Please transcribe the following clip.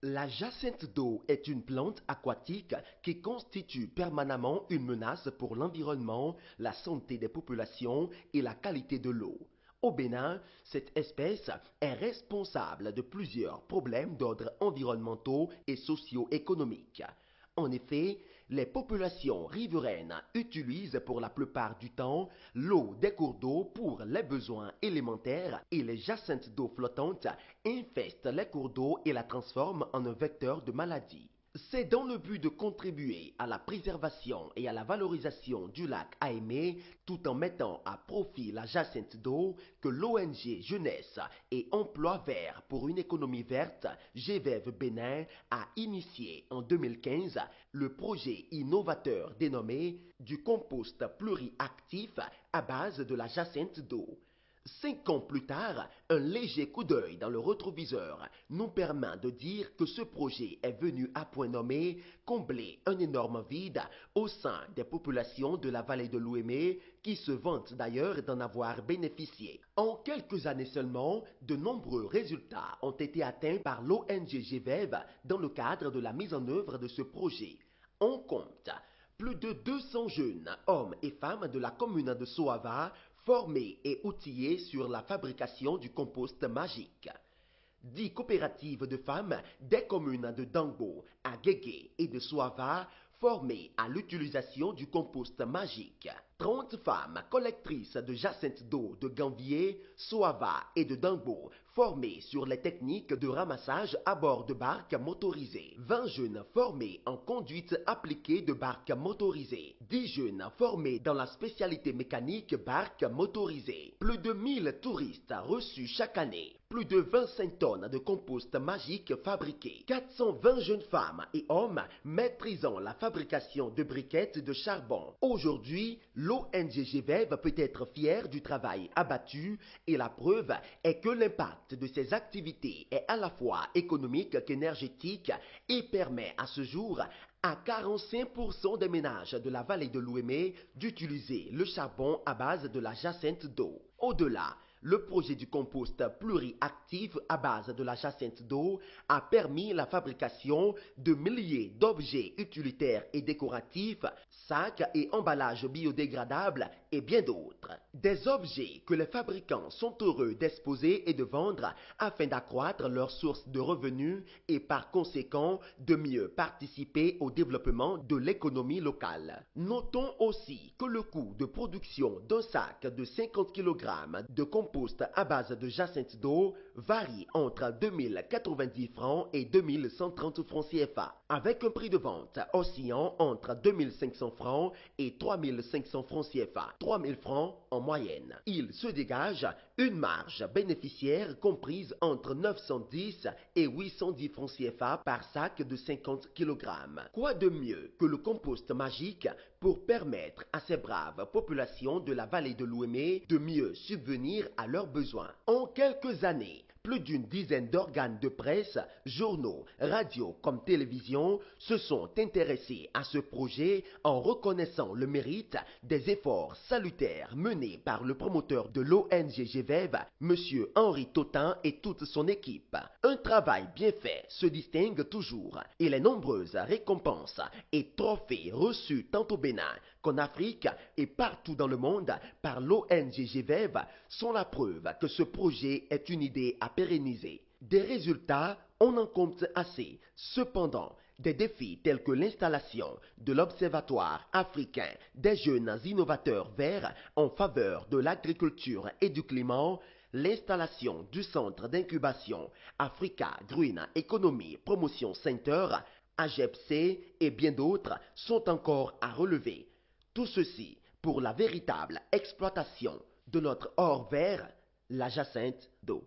La jacinthe d'eau est une plante aquatique qui constitue permanemment une menace pour l'environnement, la santé des populations et la qualité de l'eau. Au Bénin, cette espèce est responsable de plusieurs problèmes d'ordre environnementaux et socio-économiques. En effet, les populations riveraines utilisent pour la plupart du temps l'eau des cours d'eau pour les besoins élémentaires et les jacinthes d'eau flottantes infestent les cours d'eau et la transforment en un vecteur de maladie. C'est dans le but de contribuer à la préservation et à la valorisation du lac Aimé tout en mettant à profit la jacinthe d'eau que l'ONG Jeunesse et Emploi Vert pour une économie verte, GVEV Bénin, a initié en 2015 le projet innovateur dénommé du compost pluriactif à base de la jacinthe d'eau. 5 ans plus tard, un léger coup d'œil dans le rétroviseur nous permet de dire que ce projet est venu à point nommé combler un énorme vide au sein des populations de la vallée de l'Ouémé qui se vantent d'ailleurs d'en avoir bénéficié. En quelques années seulement, de nombreux résultats ont été atteints par l'ONG GVEV dans le cadre de la mise en œuvre de ce projet. On compte plus de 200 jeunes hommes et femmes de la commune de Soava formés et outillés sur la fabrication du compost magique. 10 coopératives de femmes des communes de Dango, Agégué et de Soava formées à l'utilisation du compost magique. 30 femmes collectrices de jacinthe d'eau de Gambier, Soava et de Dango formées sur les techniques de ramassage à bord de barques motorisées. 20 jeunes formés en conduite appliquée de barques motorisées. 10 jeunes formés dans la spécialité mécanique barques motorisées. Plus de 1000 touristes reçus chaque année. Plus de 25 tonnes de compost magique fabriquées. 420 jeunes femmes et hommes maîtrisant la fabrication de briquettes de charbon. Aujourd'hui, l'ONG GVEV peut être fière du travail abattu et la preuve est que l'impact de ces activités est à la fois économique qu'énergétique et permet à ce jour à 45% des ménages de la vallée de l'Ouémé d'utiliser le charbon à base de la jacinthe d'eau. Au-delà, le projet du compost pluriactif à base de la jacinthe d'eau a permis la fabrication de milliers d'objets utilitaires et décoratifs, sacs et emballages biodégradables et bien d'autres. Des objets que les fabricants sont heureux d'exposer et de vendre afin d'accroître leurs sources de revenus et par conséquent de mieux participer au développement de l'économie locale. Notons aussi que le coût de production d'un sac de 50 kg de compost à base de jacinthe d'eau varie entre 2090 francs et 2130 francs CFA, avec un prix de vente oscillant entre 2500 francs et 3500 francs CFA, 3000 francs en moyenne. Il se dégage une marge bénéficiaire comprise entre 910 et 810 francs CFA par sac de 50 kg. Quoi de mieux que le compost magique pour permettre à ces braves populations de la vallée de l'Ouémé de mieux subvenir à leurs besoins. En quelques années, plus d'une dizaine d'organes de presse, journaux, radios comme télévision se sont intéressés à ce projet en reconnaissant le mérite des efforts salutaires menés par le promoteur de l'ONG GVEV, M. Henri Totin et toute son équipe. Un travail bien fait se distingue toujours et les nombreuses récompenses et trophées reçus tant au Bénin qu'en Afrique et partout dans le monde par l'ONG GVEV sont la preuve que ce projet est une idée à pérenniser. Des résultats, on en compte assez. Cependant, des défis tels que l'installation de l'Observatoire africain des jeunes innovateurs verts en faveur de l'agriculture et du climat, l'installation du centre d'incubation Africa Green Economy Promotion Center, AGEPC et bien d'autres sont encore à relever. Tout ceci pour la véritable exploitation de notre or vert, la jacinthe d'eau.